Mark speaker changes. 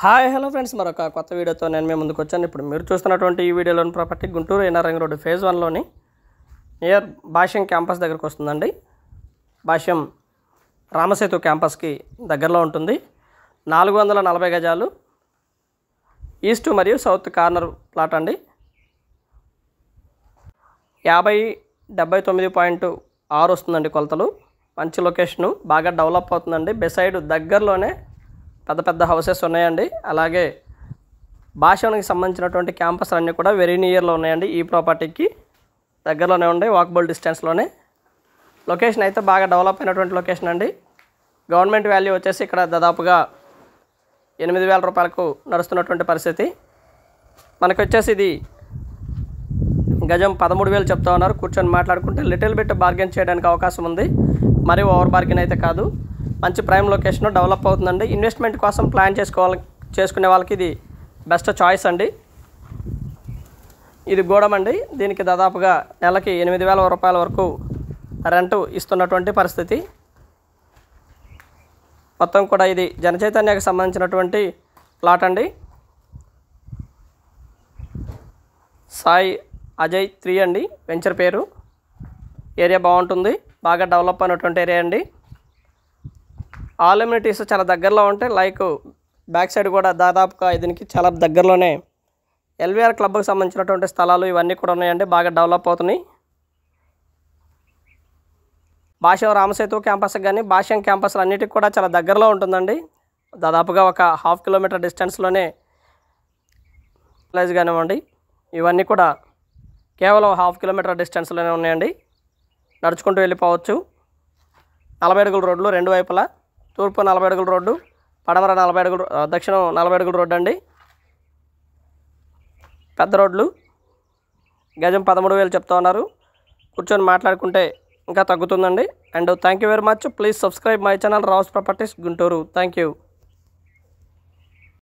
Speaker 1: Hi hello friends, మరొక కొత్త వీడియోతో నేను మీ ముందుకు వచ్చాను. ఇప్పుడు మీరు చూస్తున్నటువంటి ఈ వీడియోలోని property Guntur NR ring road phase 1లోని నియర్ భాష్యం క్యాంపస్ దగ్గరకు వస్తుందండి. భాష్యం రామసేతు క్యాంపస్కి దగ్గరలో ఉంటుంది. 440 గజాలు, ఈస్ట్ మరియు సౌత్ కార్నర్ ప్లాట్ అండి. 50/79.6 వస్తుందండి కొలతలు. మంచి లొకేషను, బాగా డెవలప్ అవుతుందండి. బెసైడ్ దగ్గరలోనే పెద్ద పెద్ద హౌసెస్ ఉన్నాయండి. అలాగే భాషానికి సంబంధించినటువంటి క్యాంపస్ అన్నీ కూడా వెరీ నియర్లో ఉన్నాయండి. ఈ ప్రాపర్టీకి దగ్గరలోనే ఉండే వాకబుల్ డిస్టెన్స్లోనే. లొకేషన్ అయితే బాగా డెవలప్ అయినటువంటి లొకేషన్ అండి. గవర్నమెంట్ వాల్యూ వచ్చేసి ఇక్కడ దాదాపుగా 8,000 రూపాయలకు నడుస్తున్నటువంటి పరిస్థితి. మనకు వచ్చేసి ఇది గజం 13,000 చెప్తా ఉన్నారు. కూర్చొని మాట్లాడుకుంటే లిటిల్ బిట్ బార్గెన్ చేయడానికి అవకాశం ఉంది. మరి ఓవర్ బార్గెన్ అయితే కాదు. మంచి ప్రైమ్ లొకేషన్, డెవలప్ అవుతుందండి. ఇన్వెస్ట్మెంట్ కోసం ప్లాన్ చేసుకునే వాళ్ళకి ఇది బెస్ట్ చాయిస్ అండి. ఇది గోడం అండి. దీనికి దాదాపుగా నెలకి 8,000 రూపాయల వరకు రెంట్ ఇస్తున్నటువంటి పరిస్థితి. మొత్తం కూడా ఇది జనచైతన్యకు సంబంధించినటువంటి ప్లాట్ అండి. సాయి అజయ్ 3 అండి వెంచర్ పేరు. ఏరియా బాగుంటుంది, బాగా డెవలప్ అయినటువంటి ఏరియా అండి. ఆల్ ఎమ్యూనిటీస్ చాలా దగ్గరలో ఉంటాయి. లైక్ బ్యాక్ సైడ్ కూడా దాదాపుగా దీనికి చాలా దగ్గరలోనే ఎల్వీఆర్ క్లబ్కి సంబంధించినటువంటి స్థలాలు ఇవన్నీ కూడా ఉన్నాయండి. బాగా డెవలప్ అవుతున్నాయి. భాష్యం రామసేతు క్యాంపస్ కానీ భాష్యం క్యాంపస్లు అన్నిటికి కూడా చాలా దగ్గరలో ఉంటుందండి. దాదాపుగా ఒక 1/2 కిలోమీటర్ డిస్టెన్స్లోనే కాలేజ్ కానివ్వండి, ఇవన్నీ కూడా కేవలం 1/2 కిలోమీటర్ డిస్టెన్స్లోనే ఉన్నాయండి. నడుచుకుంటూ వెళ్ళిపోవచ్చు. 40 అడుగుల రోడ్లు రెండు వైపులా. తూర్పు 40 అడుగుల రోడ్డు, పడమర 40 అడుగులు, దక్షిణం 40 అడుగుల రోడ్డు అండి. పెద్ద రోడ్లు. గజం 13,000 చెప్తా ఉన్నారు. కూర్చొని మాట్లాడుకుంటే ఇంకా తగ్గుతుందండి. And thank you very much. Please subscribe my channel Rao's properties Guntur. Thank you.